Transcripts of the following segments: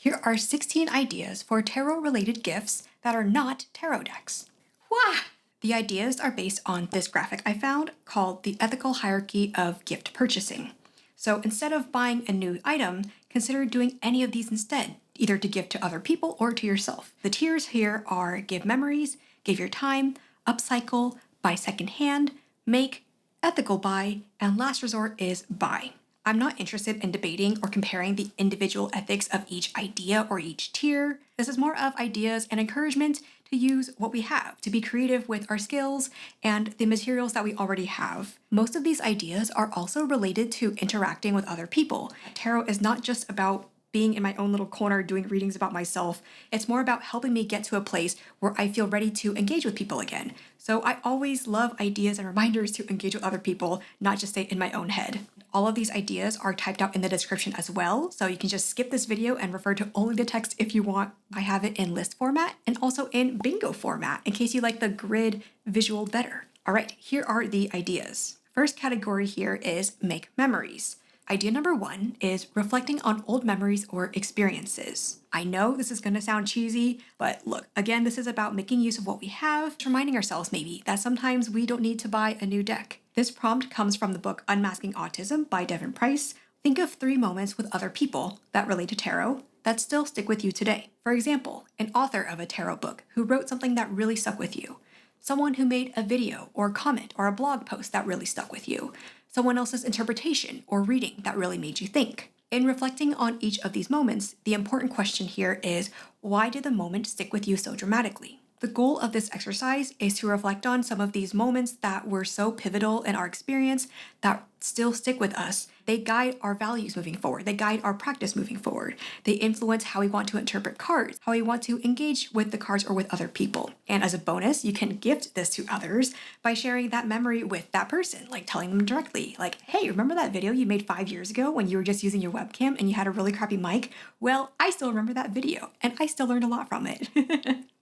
Here are 16 ideas for tarot-related gifts that are not tarot decks. Wah! The ideas are based on this graphic I found called the ethical hierarchy of gift purchasing. So instead of buying a new item, consider doing any of these instead, either to give to other people or to yourself. The tiers here are give memories, give your time, upcycle, buy secondhand, make, ethical buy, and last resort is buy. I'm not interested in debating or comparing the individual ethics of each idea or each tier. This is more of ideas and encouragement to use what we have, to be creative with our skills and the materials that we already have. Most of these ideas are also related to interacting with other people. Tarot is not just about being in my own little corner doing readings about myself. It's more about helping me get to a place where I feel ready to engage with people again. So I always love ideas and reminders to engage with other people, not just stay in my own head. All of these ideas are typed out in the description as well, so you can just skip this video and refer to only the text if you want. I have it in list format and also in bingo format in case you like the grid visual better. All right, here are the ideas. First category here is make memories. Idea number 1 is reflecting on old memories or experiences. I know this is going to sound cheesy, but look, again, this is about making use of what we have, reminding ourselves maybe that sometimes we don't need to buy a new deck. This prompt comes from the book Unmasking Autism by Devin Price. Think of 3 moments with other people that relate to tarot that still stick with you today. For example, an author of a tarot book who wrote something that really stuck with you. Someone who made a video or comment or a blog post that really stuck with you. Someone else's interpretation or reading that really made you think. In reflecting on each of these moments, the important question here is, why did the moment stick with you so dramatically? The goal of this exercise is to reflect on some of these moments that were so pivotal in our experience that still stick with us. They guide our values moving forward. They guide our practice moving forward. They influence how we want to interpret cards, how we want to engage with the cards or with other people. And as a bonus, you can gift this to others by sharing that memory with that person, like telling them directly, like, hey, remember that video you made 5 years ago when you were just using your webcam and you had a really crappy mic? Well, I still remember that video and I still learned a lot from it.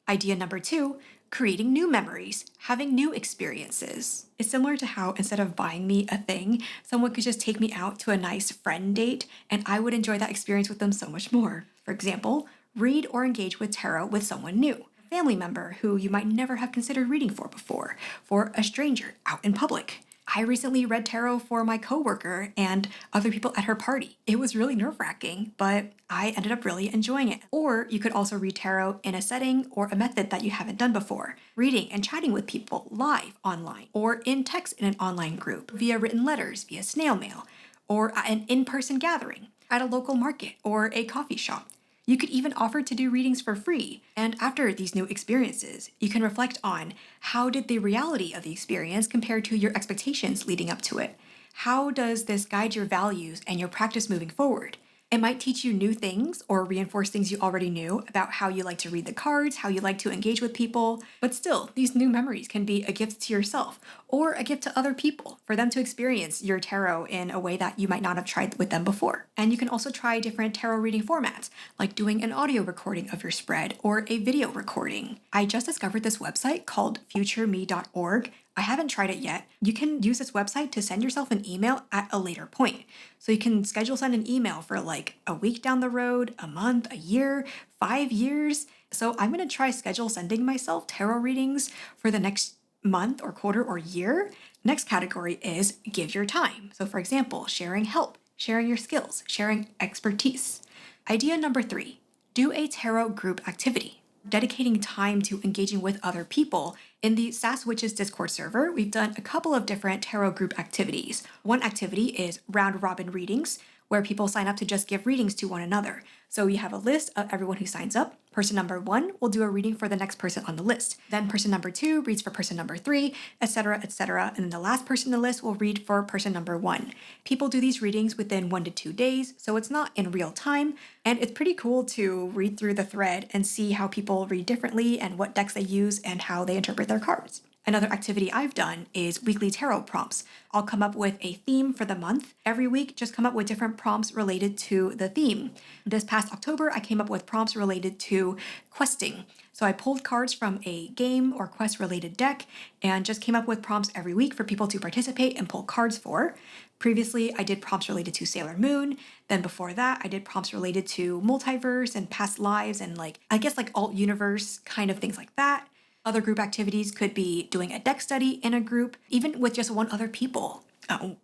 Idea number 2, creating new memories, having new experiences. It's similar to how instead of buying me a thing, someone could just take me out to a nice friend date and I would enjoy that experience with them so much more. For example, read or engage with tarot with someone new, a family member who you might never have considered reading for before, for a stranger out in public. I recently read tarot for my coworker and other people at her party. It was really nerve-wracking, but I ended up really enjoying it. Or you could also read tarot in a setting or a method that you haven't done before. Reading and chatting with people live online or in text in an online group, via written letters, via snail mail, or an in-person gathering at a local market or a coffee shop. You could even offer to do readings for free. And after these new experiences, you can reflect on how did the reality of the experience compare to your expectations leading up to it? How does this guide your values and your practice moving forward? It might teach you new things or reinforce things you already knew about how you like to read the cards, how you like to engage with people, but still, these new memories can be a gift to yourself or a gift to other people for them to experience your tarot in a way that you might not have tried with them before. And you can also try different tarot reading formats, like doing an audio recording of your spread or a video recording. I just discovered this website called futureme.org. I haven't tried it yet. You can use this website to send yourself an email at a later point. So you can send an email for like a week down the road, a month, a year, 5 years. So I'm going to try schedule sending myself tarot readings for the next month or quarter or year. Next category is give your time. So for example, sharing help, sharing your skills, sharing expertise. Idea number 3, do a tarot group activity. Dedicating time to engaging with other people. In the Sass Witches Discord server, we've done a couple of different tarot group activities. One activity is round robin readings, where people sign up to just give readings to one another. So we have a list of everyone who signs up. Person number 1 will do a reading for the next person on the list. Then person number 2 reads for person number 3, etc., etc. And then the last person on the list will read for person number 1. People do these readings within 1 to 2 days, so it's not in real time. And it's pretty cool to read through the thread and see how people read differently and what decks they use and how they interpret their cards. Another activity I've done is weekly tarot prompts. I'll come up with a theme for the month. Every week, just come up with different prompts related to the theme. This past October, I came up with prompts related to questing. So I pulled cards from a game or quest related deck and just came up with prompts every week for people to participate and pull cards for. Previously, I did prompts related to Sailor Moon. Then before that, I did prompts related to multiverse and past lives and I guess alt universe kind of things like that. Other group activities could be doing a deck study in a group, even with just one other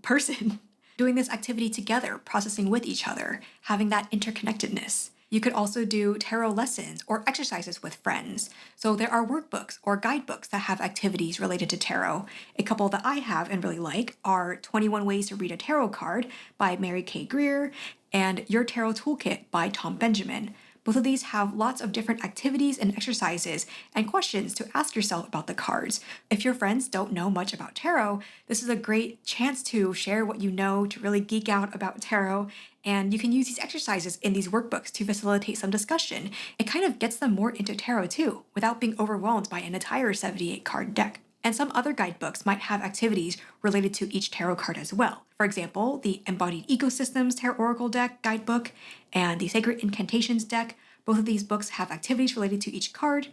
person. Doing this activity together, processing with each other, having that interconnectedness. You could also do tarot lessons or exercises with friends. So there are workbooks or guidebooks that have activities related to tarot. A couple that I have and really like are 21 Ways to Read a Tarot Card by Mary Kay Greer and Your Tarot Toolkit by Tom Benjamin. Both of these have lots of different activities and exercises and questions to ask yourself about the cards. If your friends don't know much about tarot, this is a great chance to share what you know, to really geek out about tarot, and you can use these exercises in these workbooks to facilitate some discussion. It kind of gets them more into tarot too, without being overwhelmed by an entire 78 card deck. And some other guidebooks might have activities related to each tarot card as well. For example, the Embodied Ecosystems Tarot Oracle deck guidebook and the Sacred Incantations deck. Both of these books have activities related to each card.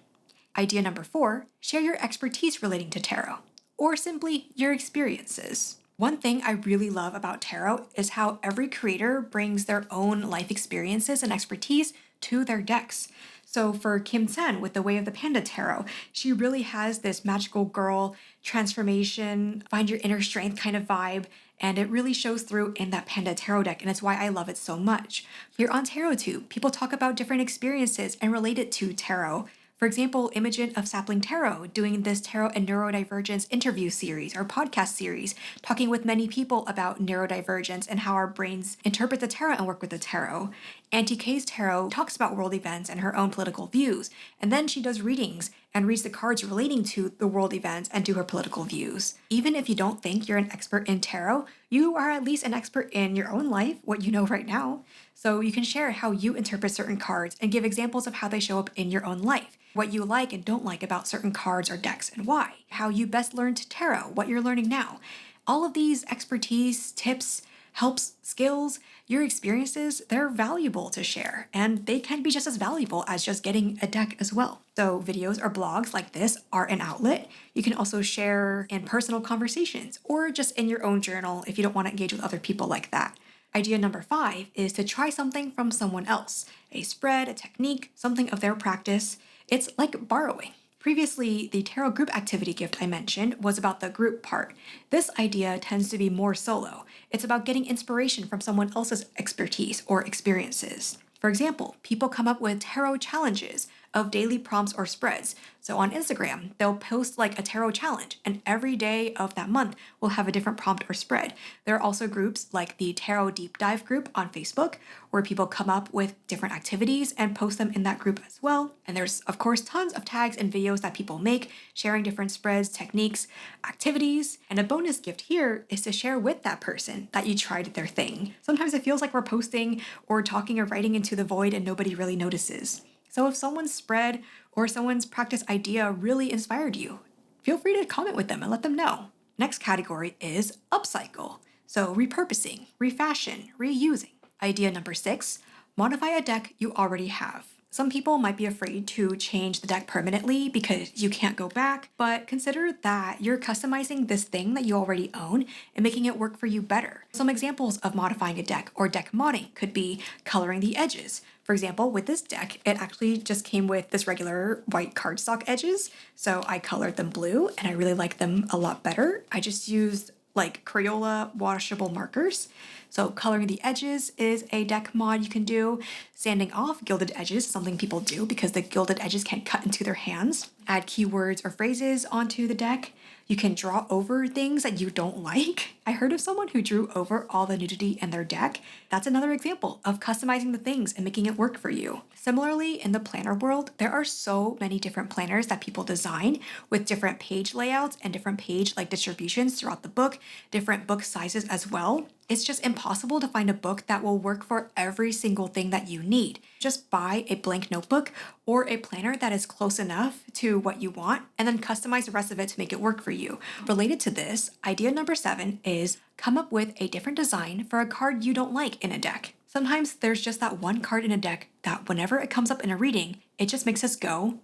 Idea number 4, share your expertise relating to tarot, or simply your experiences. One thing I really love about tarot is how every creator brings their own life experiences and expertise to their decks. So for Kim Sen with the Way of the Panda Tarot, she really has this magical girl transformation, find your inner strength kind of vibe, and it really shows through in that Panda Tarot deck, and it's why I love it so much. Here on TarotTube, people talk about different experiences and relate it to tarot. For example, Imogen of Sapling Tarot doing this Tarot and Neurodivergence interview series or podcast series, talking with many people about neurodivergence and how our brains interpret the tarot and work with the tarot. Auntie Kay's Tarot talks about world events and her own political views, and then she does readings and reads the cards relating to the world events and to her political views. Even if you don't think you're an expert in tarot, you are at least an expert in your own life, what you know right now. So you can share how you interpret certain cards and give examples of how they show up in your own life, what you like and don't like about certain cards or decks and why, how you best learned tarot, what you're learning now. All of these expertise, tips, helps, skills, your experiences, they're valuable to share, and they can be just as valuable as just getting a deck as well. So videos or blogs like this are an outlet. You can also share in personal conversations or just in your own journal if you don't want to engage with other people like that. Idea number 5 is to try something from someone else, a spread, a technique, something of their practice. It's like borrowing. Previously, the tarot group activity gift I mentioned was about the group part. This idea tends to be more solo. It's about getting inspiration from someone else's expertise or experiences. For example, people come up with tarot challenges of daily prompts or spreads. So on Instagram, they'll post a tarot challenge, and every day of that month will have a different prompt or spread. There are also groups like the Tarot Deep Dive group on Facebook, where people come up with different activities and post them in that group as well. And there's, of course, tons of tags and videos that people make, sharing different spreads, techniques, activities. And a bonus gift here is to share with that person that you tried their thing. Sometimes it feels like we're posting or talking or writing into the void and nobody really notices. So if someone's spread or someone's practice idea really inspired you, feel free to comment with them and let them know. Next category is upcycle. So repurposing, refashion, reusing. Idea number 6, modify a deck you already have. Some people might be afraid to change the deck permanently because you can't go back, but consider that you're customizing this thing that you already own and making it work for you better. Some examples of modifying a deck or deck modding could be coloring the edges. For example, with this deck, it actually just came with this regular white cardstock edges, so I colored them blue and I really like them a lot better. I just used Crayola washable markers. So coloring the edges is a deck mod you can do. Sanding off gilded edges is something people do because the gilded edges can't cut into their hands. Add keywords or phrases onto the deck. You can draw over things that you don't like. I heard of someone who drew over all the nudity in their deck. That's another example of customizing the things and making it work for you. Similarly, in the planner world, there are so many different planners that people design with different page layouts and different page distributions throughout the book, different book sizes as well. It's just impossible to find a book that will work for every single thing that you need. Just buy a blank notebook or a planner that is close enough to what you want and then customize the rest of it to make it work for you. Related to this, idea number 7 is come up with a different design for a card you don't like in a deck. Sometimes there's just that one card in a deck that whenever it comes up in a reading, it just makes us go,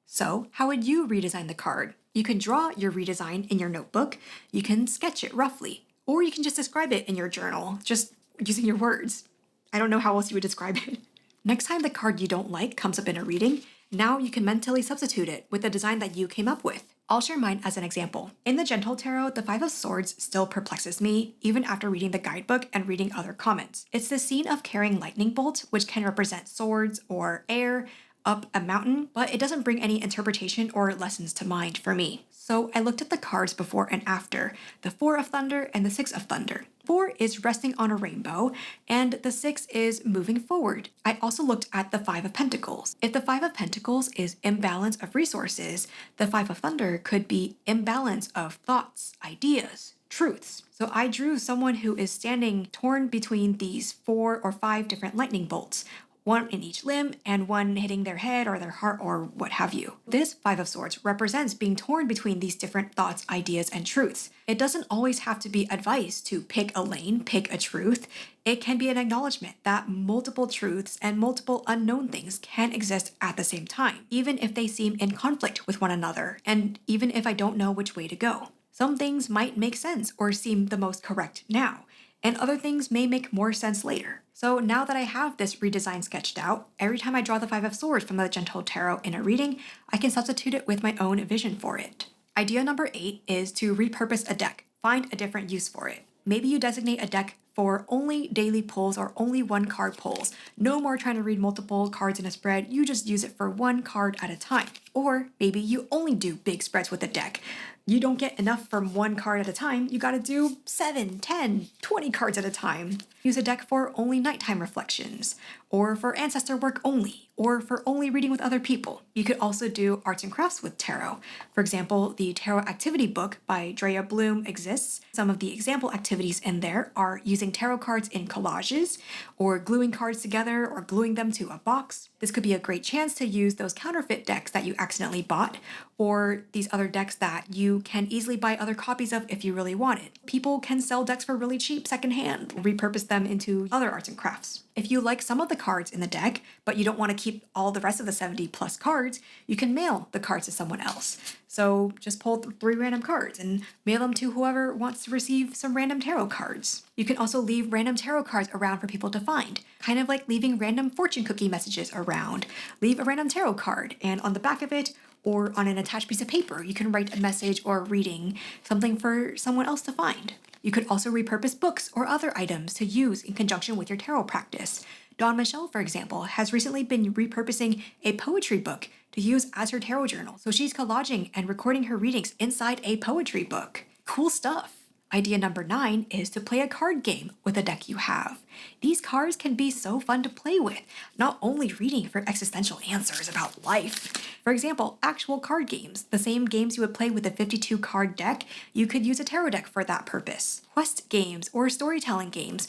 So how would you redesign the card? You can draw your redesign in your notebook. You can sketch it roughly. Or you can just describe it in your journal, just using your words. I don't know how else you would describe it. Next time the card you don't like comes up in a reading, now you can mentally substitute it with the design that you came up with. I'll share mine as an example. In the Gentle Tarot, the Five of Swords still perplexes me, even after reading the guidebook and reading other comments. It's the scene of carrying lightning bolts, which can represent swords or air, up a mountain, but it doesn't bring any interpretation or lessons to mind for me. So I looked at the cards before and after, the Four of Thunder and the Six of Thunder. 4 is resting on a rainbow, and the 6 is moving forward. I also looked at the Five of Pentacles. If the Five of Pentacles is imbalance of resources, the Five of Thunder could be imbalance of thoughts, ideas, truths. So I drew someone who is standing torn between these 4 or 5 different lightning bolts, one in each limb and one hitting their head or their heart or what have you. This Five of Swords represents being torn between these different thoughts, ideas, and truths. It doesn't always have to be advice to pick a lane, pick a truth. It can be an acknowledgement that multiple truths and multiple unknown things can exist at the same time, even if they seem in conflict with one another, and even if I don't know which way to go. Some things might make sense or seem the most correct now, and other things may make more sense later. So now that I have this redesign sketched out, every time I draw the Five of Swords from the Gentle Tarot in a reading, I can substitute it with my own vision for it. Idea number 8 is to repurpose a deck. Find a different use for it. Maybe you designate a deck for only daily pulls or only one card pulls. No more trying to read multiple cards in a spread, you just use it for one card at a time. Or maybe you only do big spreads with a deck. You don't get enough from one card at a time, you gotta do 7, 10, 20 cards at a time. Use a deck for only nighttime reflections, or for ancestor work only, or for only reading with other people. You could also do arts and crafts with tarot. For example, the Tarot Activity book by Drea Bloom exists. Some of the example activities in there are using tarot cards in collages, or gluing cards together, or gluing them to a box. This could be a great chance to use those counterfeit decks that you accidentally bought, or these other decks that you can easily buy other copies of if you really want it. People can sell decks for really cheap secondhand, repurpose them into other arts and crafts. If you like some of the cards in the deck, but you don't want to keep all the rest of the 70 plus cards, you can mail the cards to someone else. So just pull 3 random cards and mail them to whoever wants to receive some random tarot cards. You can also leave random tarot cards around for people to find, kind of like leaving random fortune cookie messages around. Leave a random tarot card, and on the back of it, or on an attached piece of paper, you can write a message or a reading, something for someone else to find. You could also repurpose books or other items to use in conjunction with your tarot practice. Dawn Michelle, for example, has recently been repurposing a poetry book to use as her tarot journal. So she's collaging and recording her readings inside a poetry book. Cool stuff. Idea number 9 is to play a card game with a deck you have. These cards can be so fun to play with, not only reading for existential answers about life. For example, actual card games, the same games you would play with a 52 card deck, you could use a tarot deck for that purpose. Quest games or storytelling games,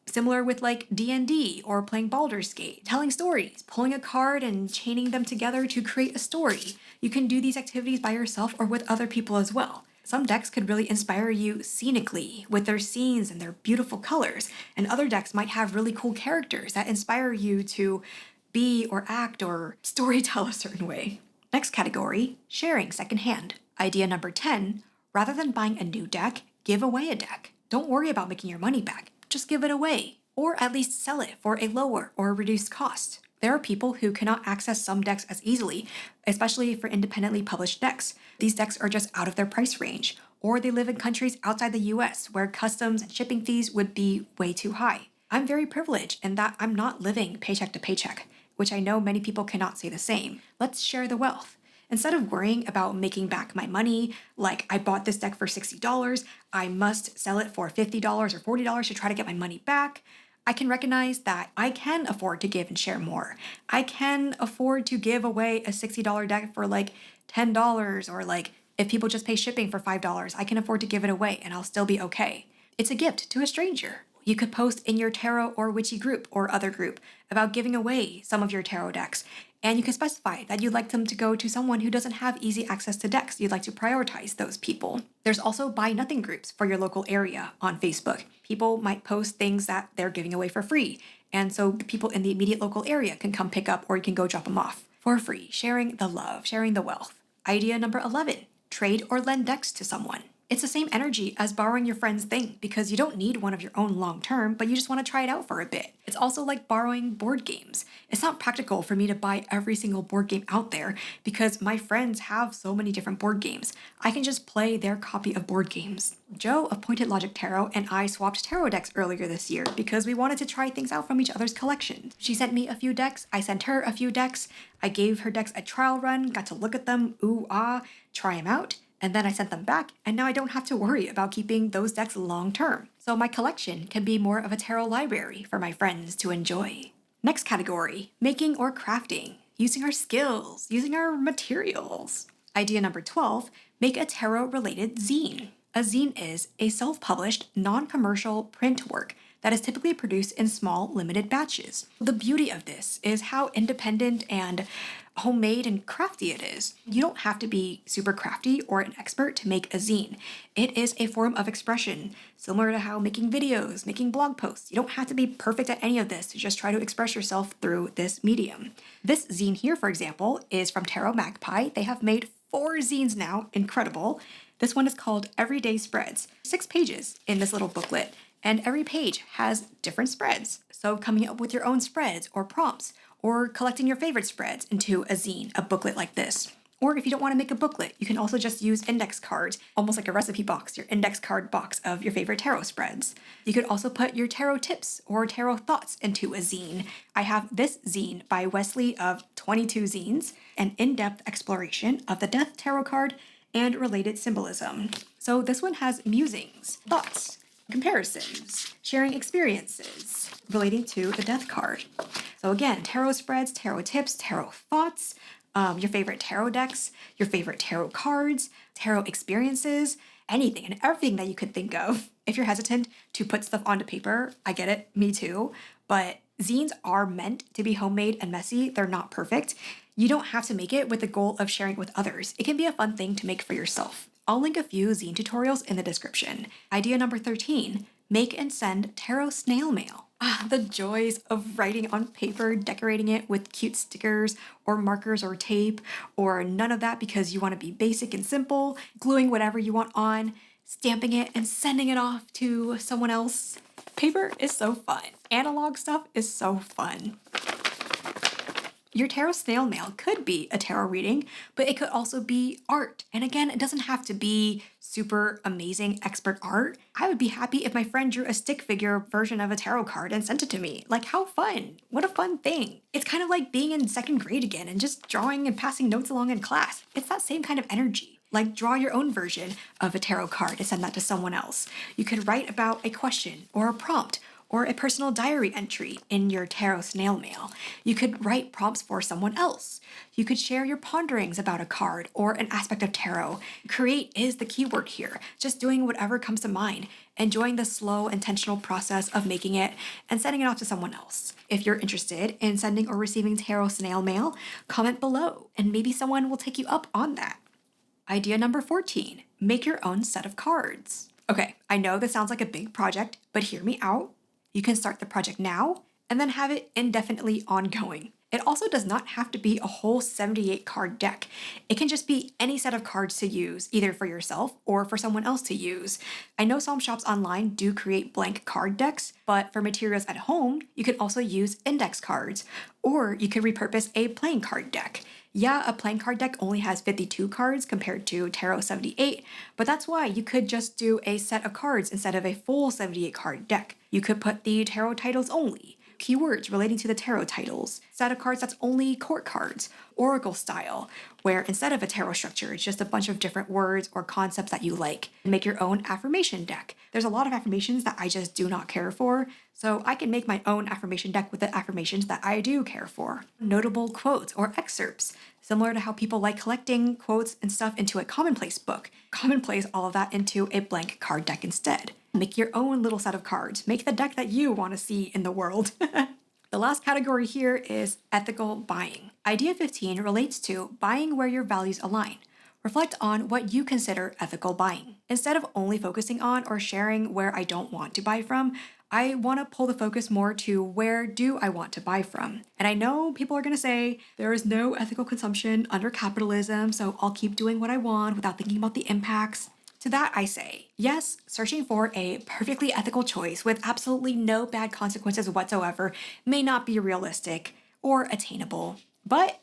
similar with like D&D or playing Baldur's Gate, telling stories, pulling a card and chaining them together to create a story. You can do these activities by yourself or with other people as well. Some decks could really inspire you scenically with their scenes and their beautiful colors, and other decks might have really cool characters that inspire you to be or act or storytell a certain way. Next category, sharing secondhand. Idea number 10, rather than buying a new deck, give away a deck. Don't worry about making your money back, just give it away, or at least sell it for a lower or reduced cost. There are people who cannot access some decks as easily, especially for independently published decks. These decks are just out of their price range, or they live in countries outside the US where customs and shipping fees would be way too high. I'm very privileged in that I'm not living paycheck to paycheck, which I know many people cannot say the same. Let's share the wealth. Instead of worrying about making back my money, like I bought this deck for $60, I must sell it for $50 or $40 to try to get my money back, I can recognize that I can afford to give and share more. I can afford to give away a $60 deck for like $10, or like if people just pay shipping for $5, I can afford to give it away and I'll still be okay. It's a gift to a stranger. You could post in your tarot or witchy group or other group about giving away some of your tarot decks, and you can specify that you'd like them to go to someone who doesn't have easy access to decks. You'd like to prioritize those people. There's also buy nothing groups for your local area on Facebook. People might post things that they're giving away for free, and so the people in the immediate local area can come pick up, or you can go drop them off for free, sharing the love, sharing the wealth. Idea number 11, trade or lend decks to someone. It's the same energy as borrowing your friend's thing because you don't need one of your own long term, but you just want to try it out for a bit. It's also like borrowing board games. It's not practical for me to buy every single board game out there because my friends have so many different board games. I can just play their copy of board games. Joe of Pointed Logic Tarot and I swapped tarot decks earlier this year because we wanted to try things out from each other's collections. She sent me a few decks, I sent her a few decks, I gave her decks a trial run, got to look at them, ooh ah, try them out, and then I sent them back, and now I don't have to worry about keeping those decks long term. So my collection can be more of a tarot library for my friends to enjoy. Next category, making or crafting, using our skills, using our materials. Idea number 12, make a tarot-related zine. A zine is a self-published, non-commercial print work that is typically produced in small, limited batches. The beauty of this is how independent and homemade and crafty it is. You don't have to be super crafty or an expert to make a zine. It is a form of expression, similar to how making videos, making blog posts. You don't have to be perfect at any of this to just try to express yourself through this medium. This zine here, for example, is from Tarot Magpie. They have made 4 zines now, incredible. This one is called Everyday Spreads. 6 pages in this little booklet, and every page has different spreads. So coming up with your own spreads or prompts, or collecting your favorite spreads into a zine, a booklet like this. Or if you don't want to make a booklet, you can also just use index cards, almost like a recipe box, your index card box of your favorite tarot spreads. You could also put your tarot tips or tarot thoughts into a zine. I have this zine by Wesley of 22 Zines, an in-depth exploration of the Death Tarot card and related symbolism. So this one has musings, thoughts, comparisons, sharing experiences relating to the Death card. So again, tarot spreads, tarot tips, tarot thoughts, your favorite tarot decks, your favorite tarot cards, tarot experiences, anything and everything that you could think of. If you're hesitant to put stuff onto paper, I get it, me too, but zines are meant to be homemade and messy. They're not perfect. You don't have to make it with the goal of sharing it with others. It can be a fun thing to make for yourself. I'll link a few zine tutorials in the description. Idea number 13, make and send tarot snail mail. The joys of writing on paper, decorating it with cute stickers or markers or tape, or none of that because you want to be basic and simple, gluing whatever you want on, stamping it and sending it off to someone else. Paper is so fun. Analog stuff is so fun. Your tarot snail mail could be a tarot reading, but it could also be art. And again, it doesn't have to be super amazing expert art. I would be happy if my friend drew a stick figure version of a tarot card and sent it to me. Like, how fun. What a fun thing. It's kind of like being in 2nd grade again and just drawing and passing notes along in class. It's that same kind of energy. Like, draw your own version of a tarot card and send that to someone else. You could write about a question or a prompt or a personal diary entry in your tarot snail mail. You could write prompts for someone else. You could share your ponderings about a card or an aspect of tarot. Create is the keyword here, just doing whatever comes to mind, enjoying the slow, intentional process of making it and sending it off to someone else. If you're interested in sending or receiving tarot snail mail, comment below and maybe someone will take you up on that. Idea number 14, make your own set of cards. Okay, I know this sounds like a big project, but hear me out. You can start the project now and then have it indefinitely ongoing. It also does not have to be a whole 78 card deck. It can just be any set of cards to use, either for yourself or for someone else to use. I know some shops online do create blank card decks, but for materials at home, you can also use index cards, or you could repurpose a playing card deck. Yeah, a playing card deck only has 52 cards compared to Tarot 78, but that's why you could just do a set of cards instead of a full 78 card deck. You could put the tarot titles only, keywords relating to the tarot titles, set of cards that's only court cards, oracle style, where instead of a tarot structure, it's just a bunch of different words or concepts that you like. Make your own affirmation deck. There's a lot of affirmations that I just do not care for, so I can make my own affirmation deck with the affirmations that I do care for. Notable quotes or excerpts, similar to how people like collecting quotes and stuff into a commonplace book. Commonplace all of that into a blank card deck instead. Make your own little set of cards. Make the deck that you want to see in the world. The last category here is ethical buying. Idea 15 relates to buying where your values align. Reflect on what you consider ethical buying. Instead of only focusing on or sharing where I don't want to buy from, I want to pull the focus more to where do I want to buy from. And I know people are going to say there is no ethical consumption under capitalism, so I'll keep doing what I want without thinking about the impacts. To that I say, yes, searching for a perfectly ethical choice with absolutely no bad consequences whatsoever may not be realistic or attainable, but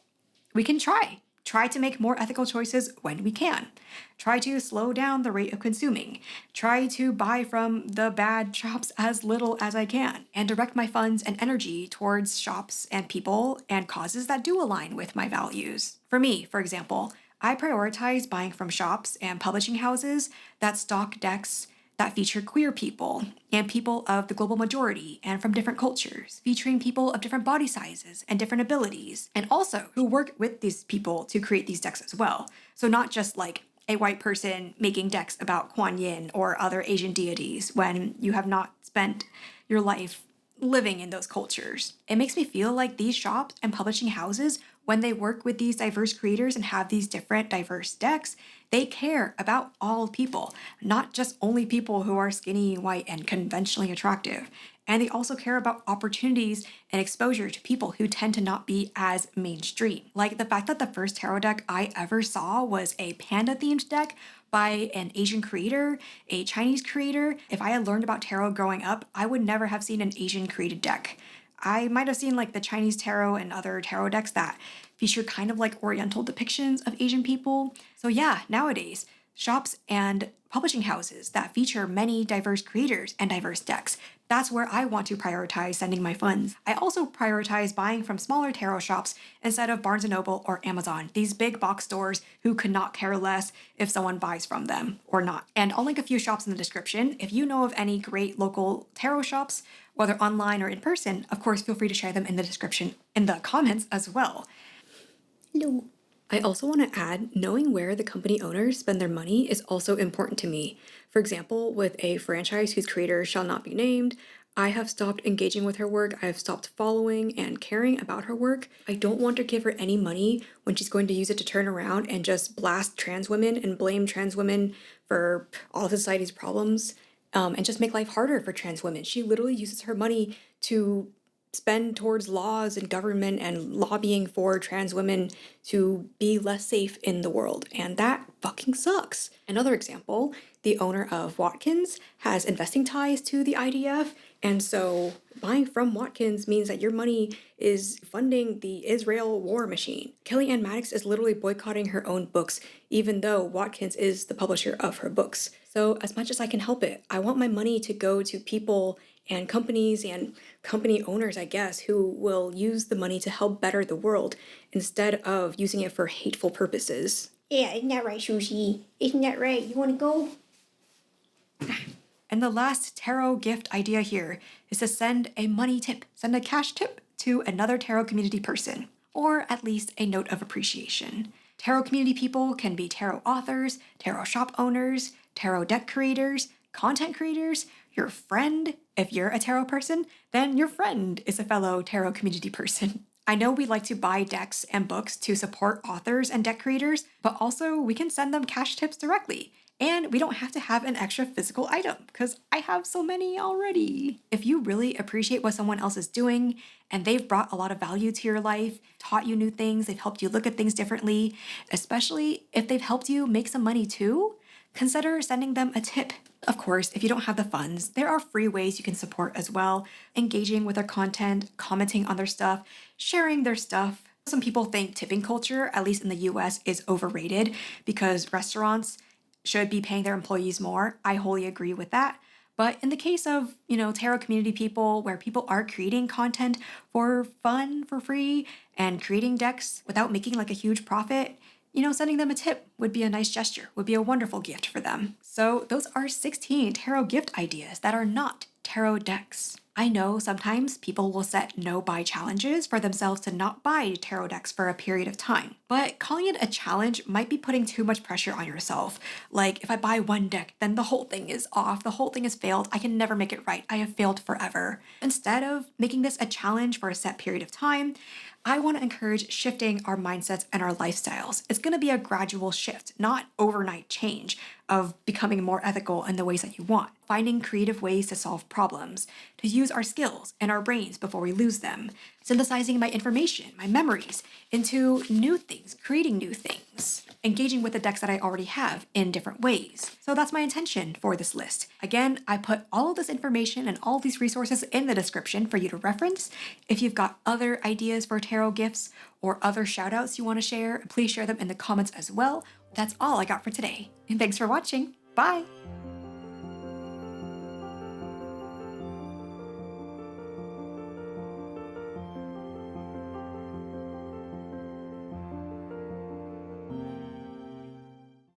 we can try. Try to make more ethical choices when we can. Try to slow down the rate of consuming. Try to buy from the bad shops as little as I can and direct my funds and energy towards shops and people and causes that do align with my values. For me, for example, I prioritize buying from shops and publishing houses that stock decks that feature queer people and people of the global majority and from different cultures, featuring people of different body sizes and different abilities, and also who work with these people to create these decks as well. So not just like a white person making decks about Kuan Yin or other Asian deities when you have not spent your life living in those cultures. It makes me feel like these shops and publishing houses, when they work with these diverse creators and have these different diverse decks, they care about all people, not just only people who are skinny, white, and conventionally attractive. And they also care about opportunities and exposure to people who tend to not be as mainstream. Like the fact that the first tarot deck I ever saw was a panda themed deck by an Asian creator, a Chinese creator. If I had learned about tarot growing up, I would never have seen an Asian created deck. I might have seen like the Chinese tarot and other tarot decks that feature kind of like oriental depictions of Asian people. So yeah, nowadays, shops and publishing houses that feature many diverse creators and diverse decks, that's where I want to prioritize sending my funds. I also prioritize buying from smaller tarot shops instead of Barnes & Noble or Amazon, these big box stores who could not care less if someone buys from them or not. And I'll link a few shops in the description. If you know of any great local tarot shops, whether online or in person, of course, feel free to share them in the description, in the comments as well. Hello. I also want to add, knowing where the company owners spend their money is also important to me. For example, with a franchise whose creator shall not be named, I have stopped engaging with her work, I have stopped following and caring about her work. I don't want to give her any money when she's going to use it to turn around and just blast trans women and blame trans women for all of society's problems, and just make life harder for trans women. She literally uses her money to spend towards laws and government and lobbying for trans women to be less safe in the world. And that fucking sucks. Another example, the owner of Watkins has investing ties to the IDF. And so buying from Watkins means that your money is funding the Israel war machine. Kellyanne Maddox is literally boycotting her own books, even though Watkins is the publisher of her books. So as much as I can help it, I want my money to go to people and companies and company owners, I guess, who will use the money to help better the world instead of using it for hateful purposes. Yeah, isn't that right, Sushi? Isn't that right? You want to go? And the last tarot gift idea here is to send a money tip, send a cash tip to another tarot community person, or at least a note of appreciation. Tarot community people can be tarot authors, tarot shop owners, tarot deck creators, content creators, your friend. If you're a tarot person, then your friend is a fellow tarot community person. I know we like to buy decks and books to support authors and deck creators, but also we can send them cash tips directly. And we don't have to have an extra physical item because I have so many already. If you really appreciate what someone else is doing and they've brought a lot of value to your life, taught you new things, they've helped you look at things differently, especially if they've helped you make some money too, consider sending them a tip. Of course, if you don't have the funds, there are free ways you can support as well, engaging with their content, commenting on their stuff, sharing their stuff. Some people think tipping culture, at least in the US, is overrated because restaurants should be paying their employees more. I wholly agree with that. But in the case of, tarot community people where people are creating content for fun, for free, and creating decks without making like a huge profit, sending them a tip would be a nice gesture, would be a wonderful gift for them. So those are 16 tarot gift ideas that are not tarot decks. I know sometimes people will set no-buy challenges for themselves to not buy tarot decks for a period of time, but calling it a challenge might be putting too much pressure on yourself. Like, if I buy one deck, then the whole thing is off, the whole thing has failed, I can never make it right, I have failed forever. Instead of making this a challenge for a set period of time, I want to encourage shifting our mindsets and our lifestyles. It's going to be a gradual shift, not overnight change of becoming more ethical in the ways that you want. Finding creative ways to solve problems, to use our skills and our brains before we lose them. synthesizing my information, my memories, into new things, creating new things, engaging with the decks that I already have in different ways. So that's my intention for this list. Again, I put all of this information and all these resources in the description for you to reference. If you've got other ideas for tarot gifts or other shout outs you want to share, please share them in the comments as well. That's all I got for today. And thanks for watching. Bye!